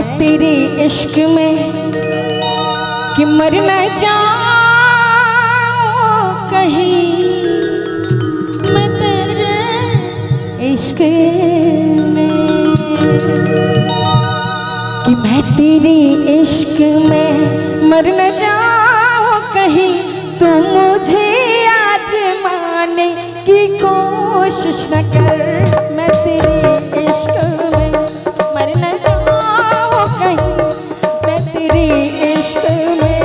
मैं तेरे इश्क में कि मर न जाऊं कहीं, मैं तेरे इश्क में कि मैं तेरे इश्क में मर न जाऊं कहीं, तू मुझे आजमाने की कोशिश न कर। मैं तेरे इश्क में मर न जाऊं कहीं, मैं तेरे इश्क में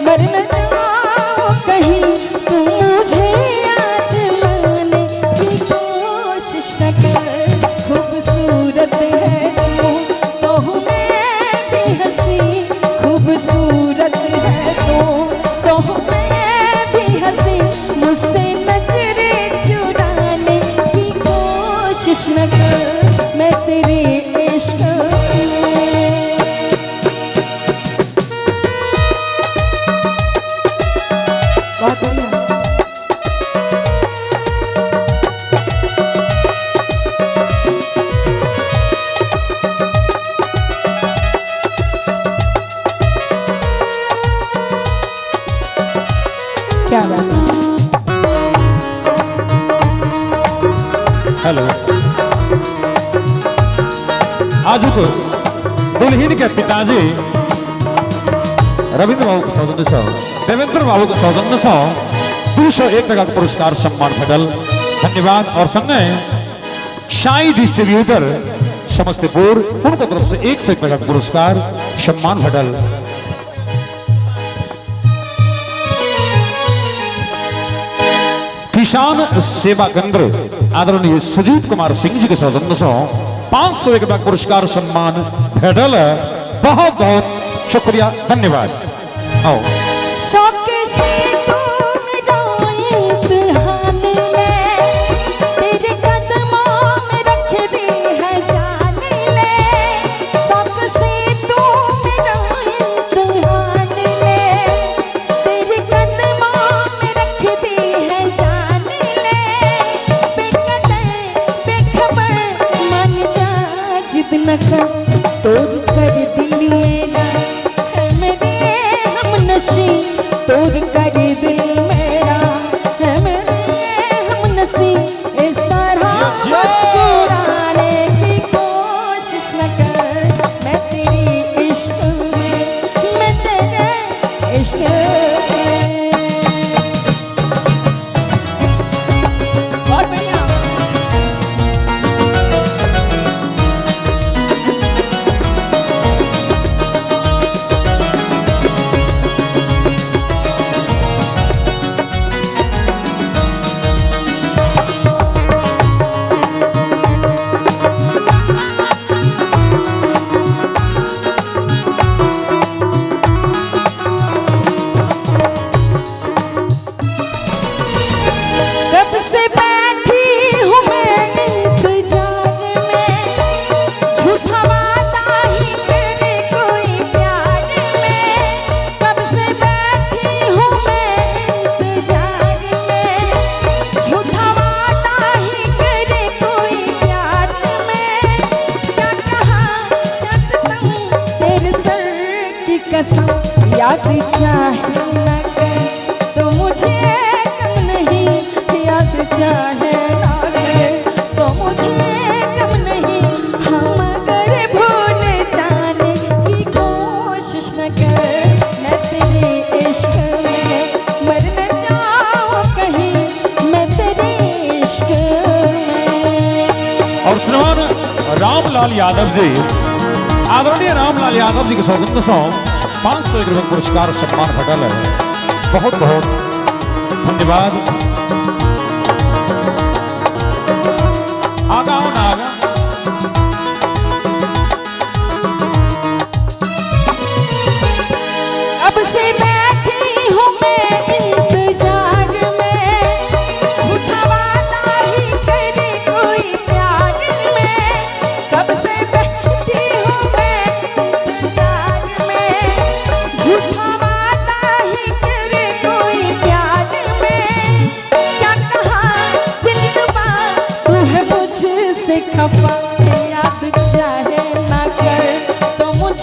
मर न जाऊं कहीं, तू मुझे आजमाने की कोशिश न कर। खूबसूरत है तू तो हूँ मैं भी हंसी, खूबसूरत है तू तो हूँ मैं भी हंसी, मुझसे नजरें चुराने की कोशिश न कर। मैं तेरे इश्क में बहुत बढ़िया। क्या बात है। हेलो, आज को दुल्हन के पिताजी रविंद्र बाबू के सौजन्य से देवेंद्र बाबू के सौजन्य से 201 टका पुरस्कार सम्मान भेटल। धन्यवाद। और संगे साई डिस्ट्रीब्यूटर समस्तीपुर उनको तरफ से 101 टका पुरस्कार सम्मान भेटल। किसान सेवा केंद्र आदरणीय सुजीत कुमार सिंह जी के सौजन्य से 501 टका पुरस्कार सम्मान भेटल। बहुत बहुत शुक्रिया, धन्यवाद। आओ। शौक से तू मेरा इम्तिहान ले, तेरे कदमों में रख दी है जान ले। शौक से तू मेरा इम्तिहान ले, तेरे कदमों में रख दी है जान ले। बेकदर बेखबर मान जा जिद न कर, तोड़ कर दिल मेरा है मेरे हमनशी, तोड़ कर दिल मेरा है मेरे हमनशी। इस तरह मुस्कुराने की कोशिश न कर। मैं तेरे इश्क में, मैं तेरे इश्क में। बहुत बढ़िया। कब से बैठी हूँ मैं इंतजार में, झूठा वादा ही करे कोई प्यार में। कब से बैठी हूँ मैं इंतजार में, झूठा वादा ही करे कोई प्यार में। क्या कहा सकता हूँ तेरे सर की कसम, याद चाहे न कर तो मुझे कम नहीं, याद चाहे ना करे तो मुझे कम नहीं। हम अगर भूल जाने की कोशिश न कर। मैं तेरे इश्क में मर न जाऊं कहीं, मैं तेरे इश्क में। और श्रीमान रामलाल यादव जी, आदरणीय रामलाल यादव जी के सौजन्य से 501 रुपये पुरस्कार सम्मान भेटल है। बहुत बहुत धन्यवाद। आगा हो ना आगा। अब से बैठी हूँ मैं इंतजार में, झूठा वादा ही करे कोई प्यार में। कब से बैठी हूँ मैं इंतजार में, झूठा वादा ही करे कोई प्यार में। क्या कहा दिलरुबा तू है मुझसे खफा, याद चाहे ना कर तो मुझे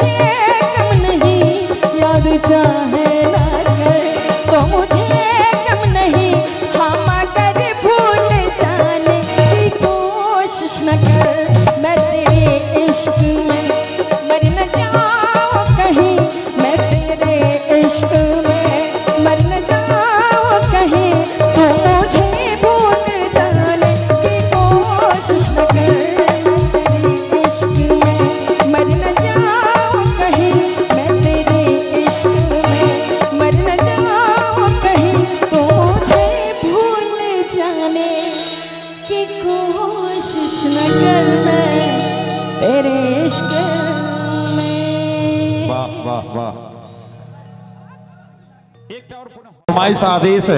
जाने की कोशिश न कर मैं तेरे इश्क में। वाह वाह वाह। एक और फरमाइश आदेश है।